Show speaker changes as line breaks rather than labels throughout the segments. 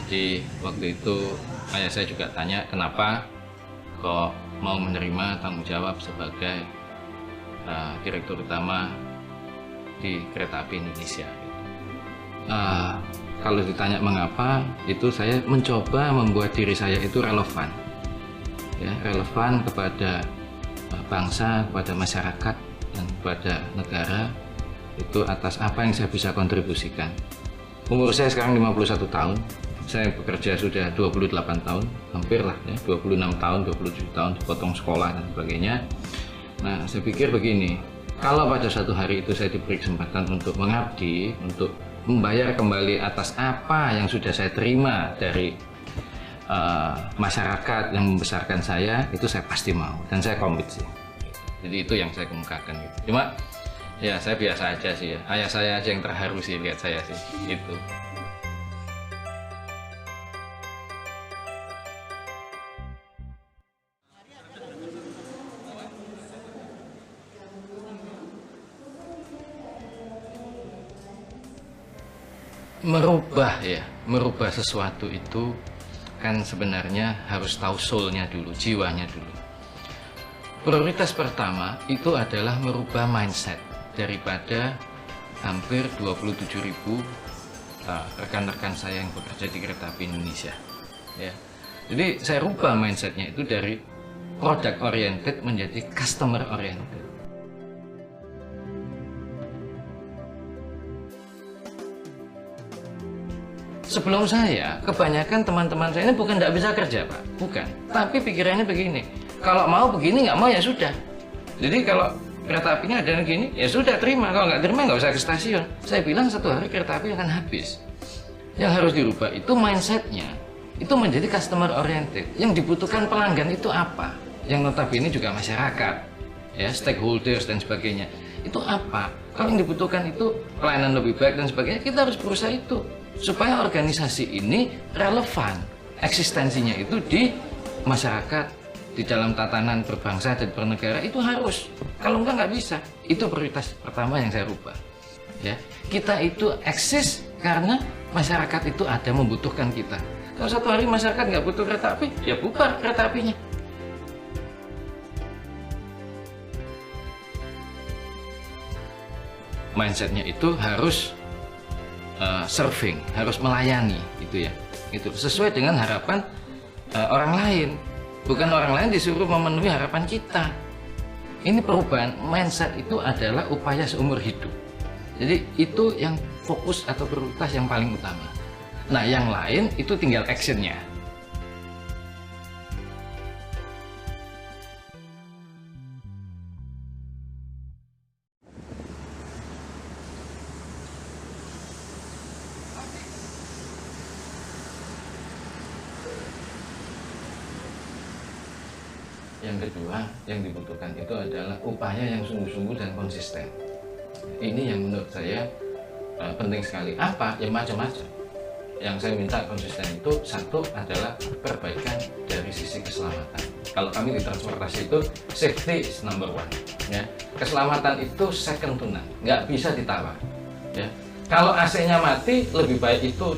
Jadi waktu itu ayah saya juga tanya kenapa kok mau menerima tanggung jawab sebagai direktur utama di Kereta Api Indonesia. Kalau ditanya mengapa, itu saya mencoba membuat diri saya itu relevan, ya, relevan kepada bangsa, kepada masyarakat, dan kepada negara, itu atas apa yang saya bisa kontribusikan. Umur saya sekarang 51 tahun, saya bekerja sudah 28 tahun, hampir lah ya, 26 tahun, 27 tahun, dipotong sekolah dan sebagainya. Nah, saya pikir begini, kalau pada suatu hari itu saya diberi kesempatan untuk mengabdi, untuk membayar kembali atas apa yang sudah saya terima dari masyarakat yang membesarkan saya, itu saya pasti mau dan saya komit sih. Jadi itu yang saya kemukakan gitu. Cuma ya saya biasa aja sih ya, ayah saya aja yang terharu sih lihat saya sih gitu. Merubah sesuatu itu kan sebenarnya harus tahu soul-nya dulu, jiwanya dulu. Prioritas pertama itu adalah merubah mindset daripada hampir 27.000 rekan-rekan saya yang bekerja di Kereta Api Indonesia. Ya. Jadi saya rubah mindsetnya itu dari product oriented menjadi customer oriented. Sebelum saya, kebanyakan teman-teman saya ini bukan tidak bisa kerja, Pak. Bukan. Tapi pikirannya begini, kalau mau begini, nggak mau ya sudah. Jadi kalau kereta apinya ada yang gini, ya sudah terima. Kalau nggak terima, nggak usah ke stasiun. Saya bilang satu hari kereta api akan habis. Yang harus dirubah itu mindsetnya. Itu menjadi customer oriented. Yang dibutuhkan pelanggan itu apa? Yang notabene juga masyarakat, ya, stakeholders dan sebagainya. Itu apa? Kalau yang dibutuhkan itu pelayanan lebih baik dan sebagainya, kita harus berusaha itu. Supaya organisasi ini relevan, eksistensinya itu di masyarakat, di dalam tatanan berbangsa dan bernegara itu harus. Kalau enggak bisa. Itu prioritas pertama yang saya rubah. Ya, kita itu eksis karena masyarakat itu ada membutuhkan kita. Kalau satu hari masyarakat nggak butuh kereta api, ya bubar kereta apinya. Mindsetnya itu harus serving, harus melayani, gitu ya. Itu sesuai dengan harapan orang lain. Bukan orang lain disuruh memenuhi harapan kita. Ini perubahan mindset itu adalah upaya seumur hidup. Jadi itu yang fokus atau prioritas yang paling utama. Nah, yang lain itu tinggal actionnya. Yang kedua yang dibutuhkan itu adalah upaya yang sungguh-sungguh dan konsisten. Ini yang menurut saya penting sekali. Apa? Ya macam-macam. Yang saya minta konsisten itu satu adalah perbaikan dari sisi keselamatan. Kalau kami di transportasi itu safety is number one. Ya. Keselamatan itu second to none, nggak bisa ditawar. Ya. Kalau AC-nya mati, lebih baik itu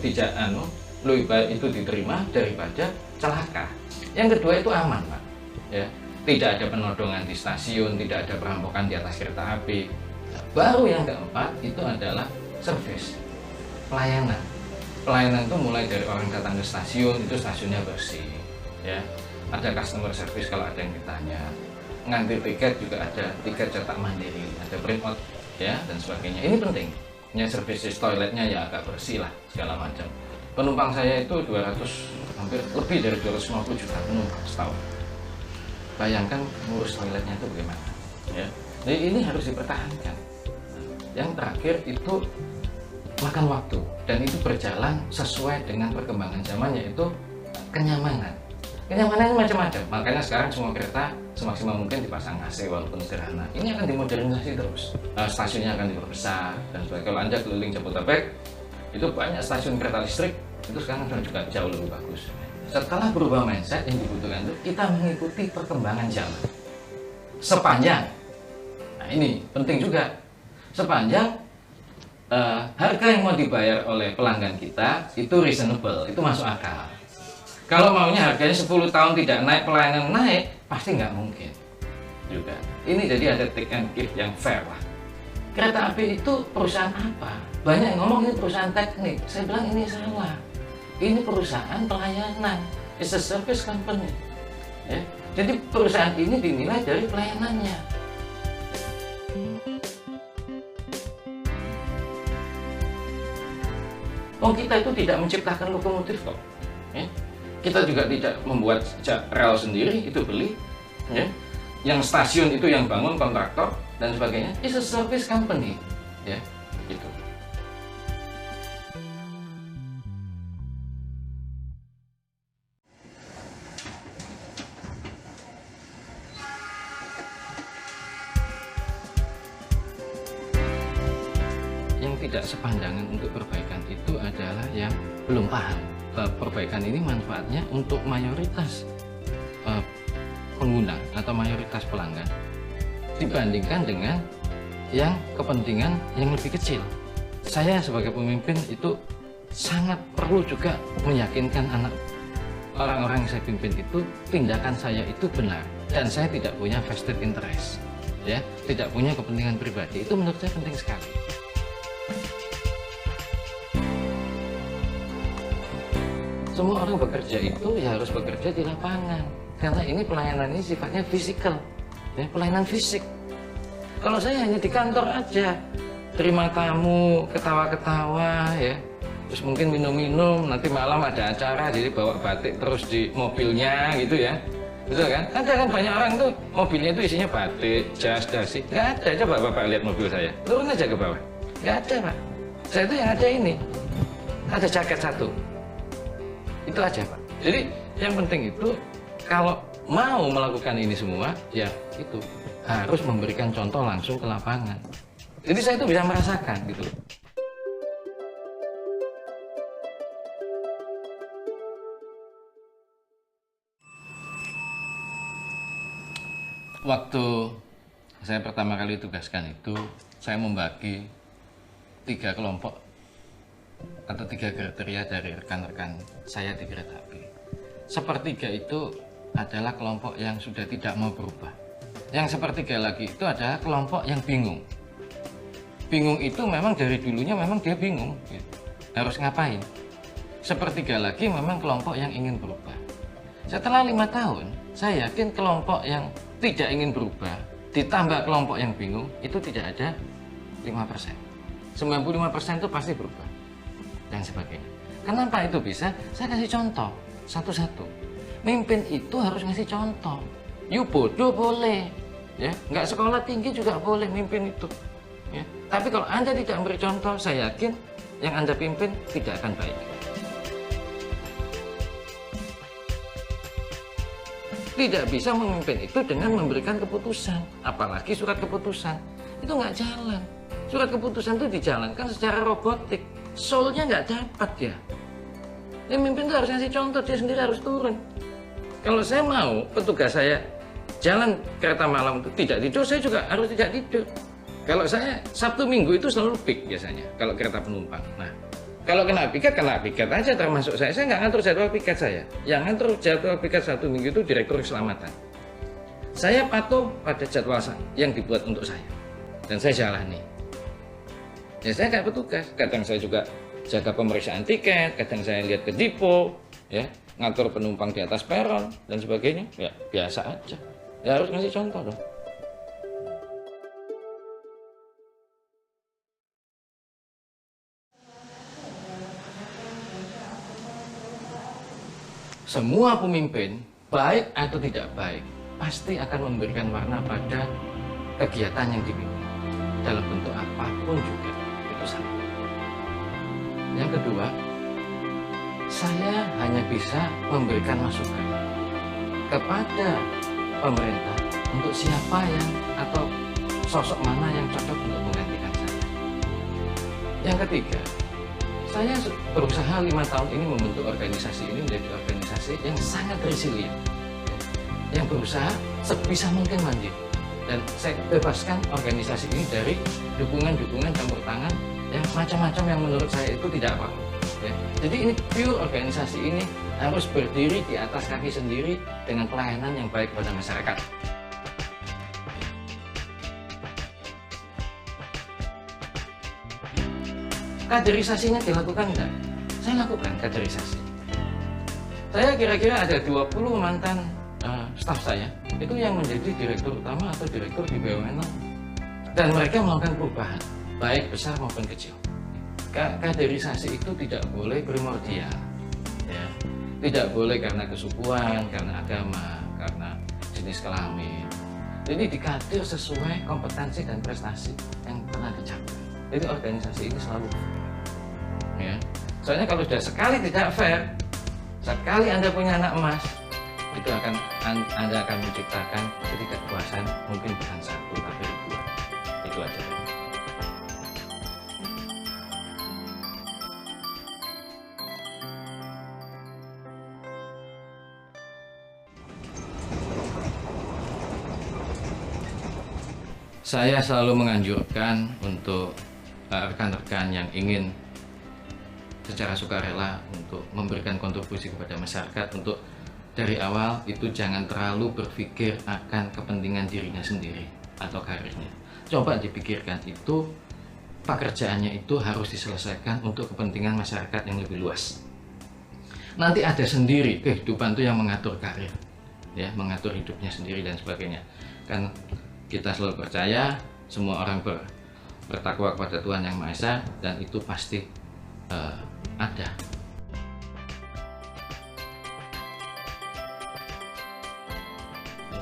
lebih baik itu diterima daripada celaka. Yang kedua itu aman, Pak. Ya, tidak ada penodongan di stasiun, tidak ada perampokan di atas kereta api. Baru yang keempat itu adalah service, pelayanan. Pelayanan itu mulai dari orang datang ke stasiun, itu stasiunnya bersih, ya. Ada customer service kalau ada yang ditanya. Ngambil tiket juga ada tiket cetak mandiri, ada print out, ya, dan sebagainya. Ini penting. Ya, services toiletnya ya agak bersih lah, segala macam. Penumpang saya itu hampir lebih dari 250 juta penumpang setahun. Bayangkan ngurus toiletnya itu bagaimana, ya. Jadi ini harus dipertahankan. Yang terakhir itu makan waktu, dan itu berjalan sesuai dengan perkembangan zaman, yaitu kenyamanan. Kenyamanan macam-macam. Makanya sekarang semua kereta semaksimal mungkin dipasang AC walaupun sederhana. Ini akan dimodernisasi terus. Stasiunnya akan diperbesar dan sebagainya. Kalau Anda keliling Jabodetabek, itu banyak stasiun kereta listrik itu sekarang juga jauh lebih bagus. Setelah berubah mindset, yang dibutuhkan itu kita mengikuti perkembangan zaman. Sepanjang, nah ini penting juga, sepanjang harga yang mau dibayar oleh pelanggan kita itu reasonable, itu masuk akal. Kalau maunya harganya 10 tahun tidak naik, pelayanan naik, pasti nggak mungkin juga. Ini jadi ada take and give yang fair lah. Kereta api itu perusahaan apa? Banyak yang ngomong ini perusahaan teknik. Saya bilang ini salah. Ini perusahaan pelayanan. It's a service company. Ya. Jadi perusahaan ini dinilai dari pelayanannya. Oh, kita itu tidak menciptakan lokomotif kok. Ya. Kita juga tidak membuat rel sendiri, itu beli. Ya. Yang stasiun itu yang bangun kontraktor dan sebagainya. It's a service company. Ya, gitu. Yang tidak sepandangan untuk perbaikan itu adalah yang belum paham. Perbaikan ini manfaatnya untuk mayoritas pengguna atau mayoritas pelanggan dibandingkan dengan yang kepentingan yang lebih kecil. Saya sebagai pemimpin itu sangat perlu juga meyakinkan orang-orang yang saya pimpin itu tindakan saya itu benar dan saya tidak punya vested interest, ya, tidak punya kepentingan pribadi. Itu menurut saya penting sekali. Semua orang bekerja itu ya harus bekerja di lapangan karena ini pelayanan ini sifatnya fisikal, ya, pelayanan fisik. Kalau saya hanya di kantor aja, terima tamu, ketawa-ketawa, ya, terus mungkin minum-minum, nanti malam ada acara jadi bawa batik terus di mobilnya gitu ya, betul kan? Ada kan banyak orang tuh mobilnya itu isinya batik, jas, dasi, nggak ada. Coba bapak lihat mobil saya, turun aja ke bawah, nggak ada pak. Saya itu yang ada ini, ada jaket satu. Itu aja Pak. Jadi yang penting itu kalau mau melakukan ini semua, ya itu harus memberikan contoh langsung ke lapangan. Jadi saya itu bisa merasakan gitu. Waktu saya pertama kali tugaskan itu, saya membagi 3 kelompok atau 3 kriteria dari rekan-rekan saya di kereta api. Sepertiga itu adalah kelompok yang sudah tidak mau berubah. Yang sepertiga lagi itu adalah kelompok yang bingung. Bingung itu memang dari dulunya memang dia bingung, gitu. Harus ngapain. Sepertiga lagi memang kelompok yang ingin berubah. Setelah 5 tahun, saya yakin kelompok yang tidak ingin berubah ditambah kelompok yang bingung itu tidak ada 5%. 95% itu pasti berubah dan sebagainya. Kenapa itu bisa? Saya kasih contoh satu-satu. Mimpin itu harus ngasih contoh. You bodoh boleh, ya, nggak sekolah tinggi juga boleh mimpin itu. Ya. Tapi kalau Anda tidak memberi contoh, saya yakin yang Anda pimpin tidak akan baik. Tidak bisa memimpin itu dengan memberikan keputusan, apalagi surat keputusan. Itu nggak jalan. Surat keputusan itu dijalankan secara robotik. Soul-nya nggak dapat ya. Yang mimpin itu harus ngasih contoh, dia sendiri harus turun. Kalau saya mau petugas saya jalan kereta malam itu tidak tidur, saya juga harus tidak tidur. Kalau saya Sabtu Minggu itu selalu peak biasanya, kalau kereta penumpang. Nah, kalau kena piket aja termasuk saya. Saya nggak ngatur jadwal piket saya. Yang ngatur jadwal piket Sabtu Minggu itu Direktur Keselamatan. Saya patuh pada jadwal yang dibuat untuk saya. Dan saya jalani. Ya saya kayak petugas, kadang saya juga jaga pemeriksaan tiket, kadang saya lihat ke depo, ya, ngatur penumpang di atas peron dan sebagainya, ya biasa aja. Ya harus ngasih contoh dong. Semua pemimpin, baik atau tidak baik, pasti akan memberikan warna pada kegiatan yang dipimpin dalam bentuk apapun juga. Sama. Yang kedua, saya hanya bisa memberikan masukan kepada pemerintah untuk siapa yang atau sosok mana yang cocok untuk menggantikan saya. Yang ketiga, saya berusaha 5 tahun ini membentuk organisasi ini menjadi organisasi yang sangat resilient, yang berusaha sebisa mungkin mandiri. Dan saya bebaskan organisasi ini dari dukungan-dukungan campur tangan ya macam-macam yang menurut saya itu tidak apa-apa. Ya. Jadi ini pure organisasi ini harus berdiri di atas kaki sendiri dengan pelayanan yang baik kepada masyarakat. Kaderisasinya dilakukan enggak? Saya lakukan kaderisasi. Saya kira-kira ada 20 mantan staf saya itu yang menjadi direktur utama atau direktur di BUMN, dan mereka melakukan perubahan baik besar maupun kecil. Kaderisasi itu tidak boleh primordial, ya. Tidak boleh karena kesukuan, karena agama, karena jenis kelamin. Jadi dikader sesuai kompetensi dan prestasi yang pernah dicapai. Jadi organisasi ini selalu fair, ya. Soalnya kalau sudah sekali tidak fair, sekali Anda punya anak emas, itu Anda akan menciptakan ketidakpuasan, mungkin bukan satu tapi ribuan. Itu aja. Saya selalu menganjurkan untuk rekan-rekan yang ingin secara sukarela untuk memberikan kontribusi kepada masyarakat, untuk dari awal itu jangan terlalu berpikir akan kepentingan dirinya sendiri atau karirnya. Coba dipikirkan itu pekerjaannya itu harus diselesaikan untuk kepentingan masyarakat yang lebih luas. Nanti ada sendiri kehidupan itu yang mengatur karir, ya, mengatur hidupnya sendiri dan sebagainya. Kan kita selalu percaya semua orang bertakwa kepada Tuhan Yang Maha Esa, dan itu pasti ada.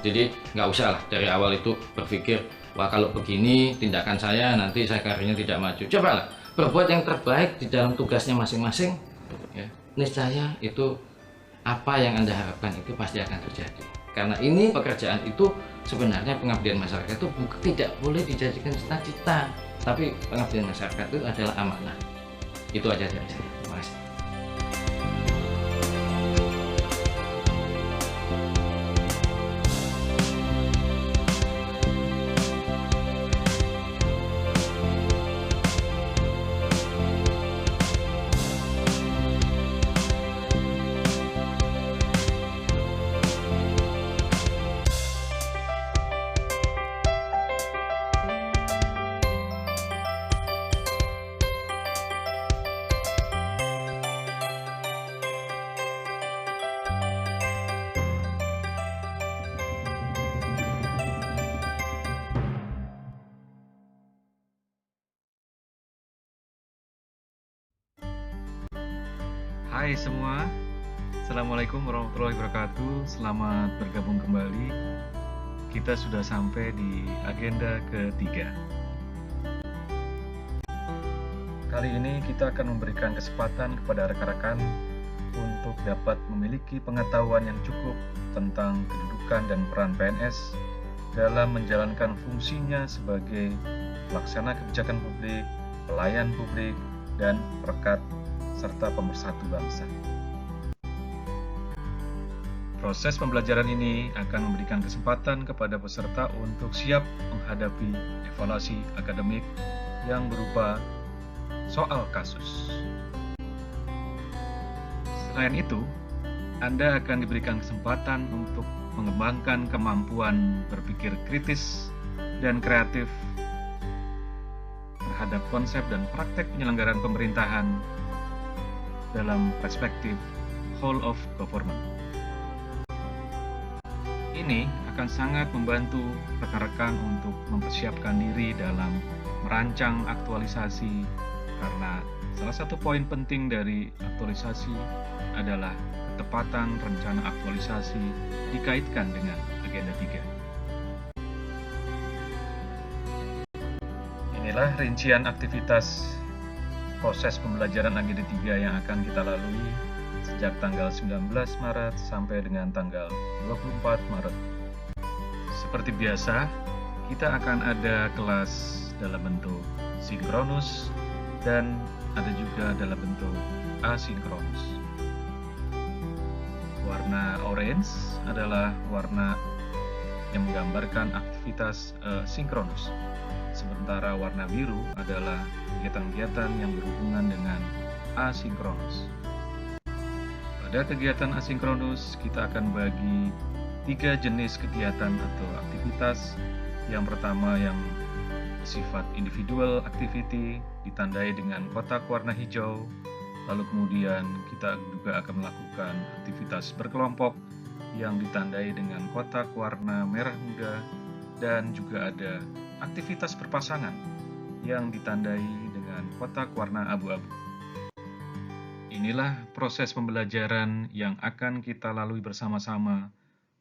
Jadi nggak usah lah dari awal itu berpikir, wah kalau begini tindakan saya nanti saya karirnya tidak maju. Cobalah berbuat yang terbaik di dalam tugasnya masing-masing, ya. Niscaya itu apa yang Anda harapkan itu pasti akan terjadi. Karena ini pekerjaan itu sebenarnya pengabdian masyarakat itu tidak boleh dijadikan cita-cita, tapi pengabdian masyarakat itu adalah amanah. Itu aja dari saya. Terima kasih.
Hai semua, Assalamualaikum warahmatullahi wabarakatuh. Selamat bergabung kembali. Kita sudah sampai di agenda ketiga. Kali ini kita akan memberikan kesempatan kepada rekan-rekan untuk dapat memiliki pengetahuan yang cukup tentang kedudukan dan peran PNS dalam menjalankan fungsinya sebagai pelaksana kebijakan publik, pelayan publik, dan perekat serta pemersatu bangsa. Proses pembelajaran ini akan memberikan kesempatan kepada peserta untuk siap menghadapi evaluasi akademik yang berupa soal kasus. Selain itu, Anda akan diberikan kesempatan untuk mengembangkan kemampuan berpikir kritis dan kreatif terhadap konsep dan praktek penyelenggaraan pemerintahan dalam perspektif whole of government. Ini akan sangat membantu rekan-rekan untuk mempersiapkan diri dalam merancang aktualisasi, karena salah satu poin penting dari aktualisasi adalah ketepatan rencana aktualisasi dikaitkan dengan agenda 3. Inilah rincian aktivitas proses pembelajaran agenda 3 yang akan kita lalui sejak tanggal 19 Maret sampai dengan tanggal 24 Maret. Seperti biasa, kita akan ada kelas dalam bentuk sinkronus dan ada juga dalam bentuk asinkronus. Warna orange adalah warna yang menggambarkan aktivitas sinkronus. Sementara warna biru adalah kegiatan-kegiatan yang berhubungan dengan asinkronus. Pada kegiatan asinkronus, kita akan bagi 3 jenis kegiatan atau aktivitas. Yang pertama yang bersifat individual activity, ditandai dengan kotak warna hijau. Lalu kemudian kita juga akan melakukan aktivitas berkelompok yang ditandai dengan kotak warna merah muda, dan juga ada aktivitas berpasangan yang ditandai dengan kotak warna abu-abu. Inilah proses pembelajaran yang akan kita lalui bersama-sama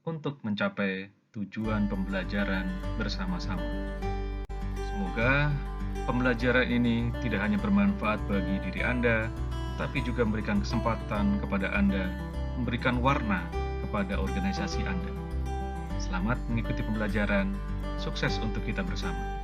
untuk mencapai tujuan pembelajaran bersama-sama. Semoga pembelajaran ini tidak hanya bermanfaat bagi diri Anda, tapi juga memberikan kesempatan kepada Anda memberikan warna kepada organisasi Anda. Selamat mengikuti pembelajaran, sukses untuk kita bersama.